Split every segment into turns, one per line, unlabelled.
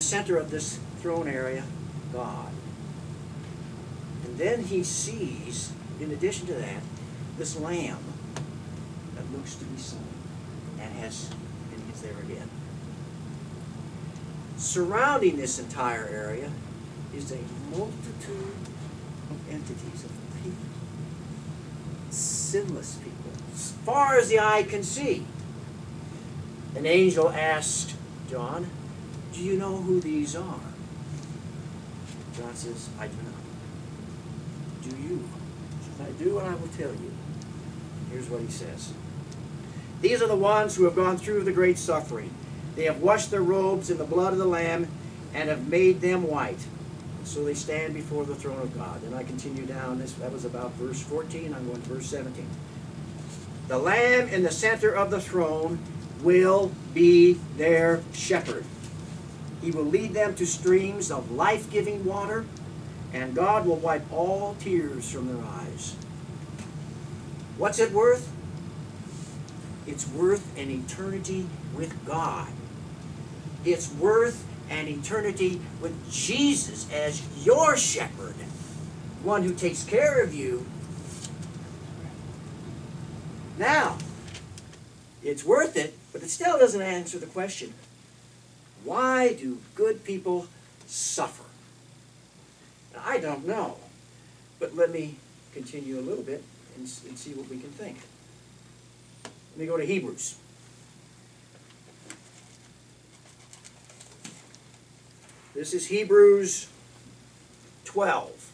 center of this throne area, God. And then he sees, in addition to that, this lamb that looks to be slain and is there again. Surrounding this entire area is a multitude of entities, of people, sinless people, as far as the eye can see. An angel asked John, "Do you know who these are?" John says, "I do not." "Do you?" He says, "I do, and I will tell you." Here's what he says. "These are the ones who have gone through the great suffering. They have washed their robes in the blood of the Lamb and have made them white. And so they stand before the throne of God." And I continue down. That was about verse 14. I'm going to verse 17. "The Lamb in the center of the throne will be their shepherd. He will lead them to streams of life-giving water, and God will wipe all tears from their eyes." What's it worth? It's worth an eternity with God. It's worth an eternity with Jesus as your shepherd, one who takes care of you. Now, it's worth it, but it still doesn't answer the question, why do good people suffer? Now, I don't know, but let me continue a little bit and see what we can think. Let me go to Hebrews. This is Hebrews 12.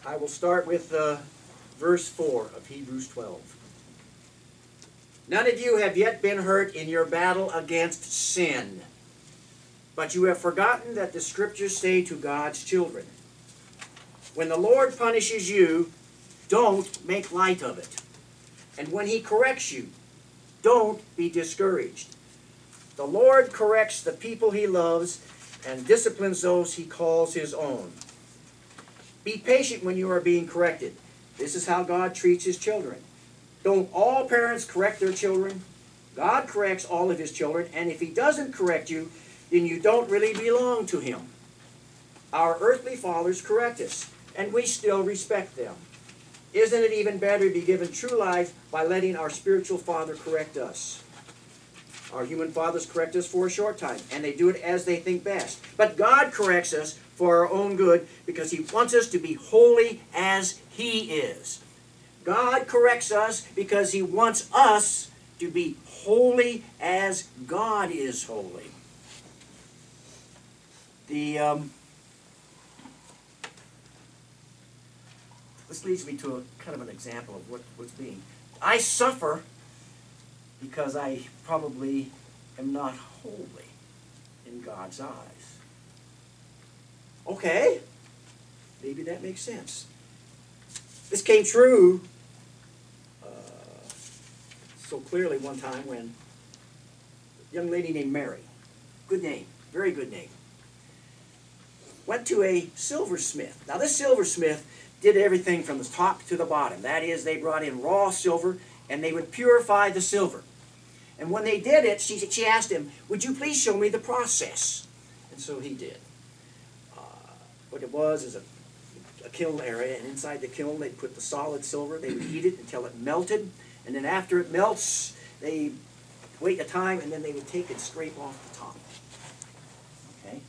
I will start with verse 4 of Hebrews 12. "None of you have yet been hurt in your battle against sin, but you have forgotten that the Scriptures say to God's children, 'When the Lord punishes you, don't make light of it. And when He corrects you, don't be discouraged. The Lord corrects the people He loves and disciplines those He calls His own. Be patient when you are being corrected.'" This is how God treats His children. Don't all parents correct their children? God corrects all of His children, and if He doesn't correct you, then you don't really belong to Him. Our earthly fathers correct us, and we still respect them. Isn't it even better to be given true life by letting our spiritual Father correct us? Our human fathers correct us for a short time, and they do it as they think best. But God corrects us for our own good because He wants us to be holy as He is. God corrects us because He wants us to be holy as God is holy. This leads me to a kind of an example of what's being. I suffer because I probably am not holy in God's eyes. Okay, maybe that makes sense. This came true so clearly one time when a young lady named Mary, good name, very good name, went to a silversmith. Now this silversmith did everything from the top to the bottom. That is, they brought in raw silver and they would purify the silver. And when they did it, she asked him, "Would you please show me the process?" And so he did. What it was is a kiln area, and inside the kiln they put the solid silver. They would heat it until it melted, and then after it melts, they wait a time, and then they would take and scrape off the top. Okay?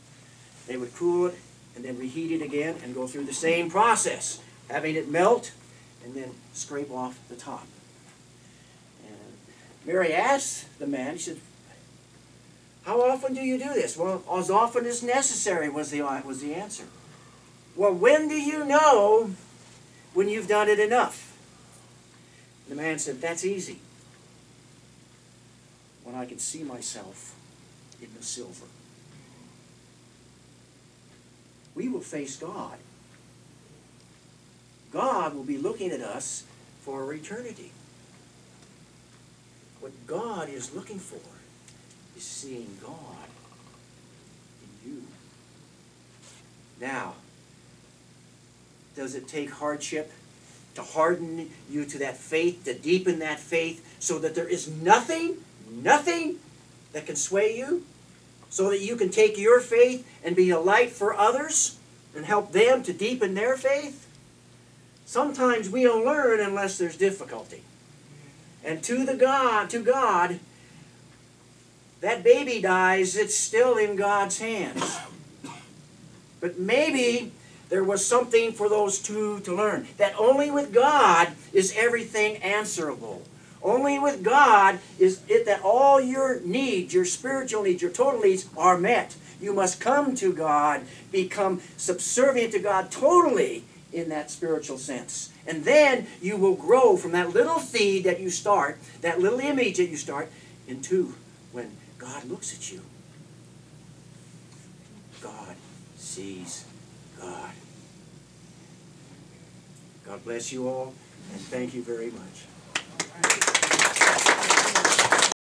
They would cool it, and then reheat it again, and go through the same process, having it melt, and then scrape off the top. And Mary asked the man, she said, "How often do you do this?" "Well, as often as necessary," was the answer. "Well, when do you know when you've done it enough?" The man said, "That's easy. When I can see myself in the silver." We will face God. God will be looking at us for eternity. What God is looking for is seeing God in you. Now, does it take hardship to harden you to that faith, to deepen that faith, so that there is nothing that can sway you so that you can take your faith and be a light for others and help them to deepen their faith? Sometimes we don't learn unless there's difficulty. And to God, that baby dies, it's still in God's hands. But maybe there was something for those two to learn, that only with God is everything answerable. Only with God is it that all your needs, your spiritual needs, your total needs are met. You must come to God, become subservient to God totally in that spiritual sense. And then you will grow from that little seed that you start, that little image that you start, into when God looks at you. God sees God. God bless you all, and thank you very much.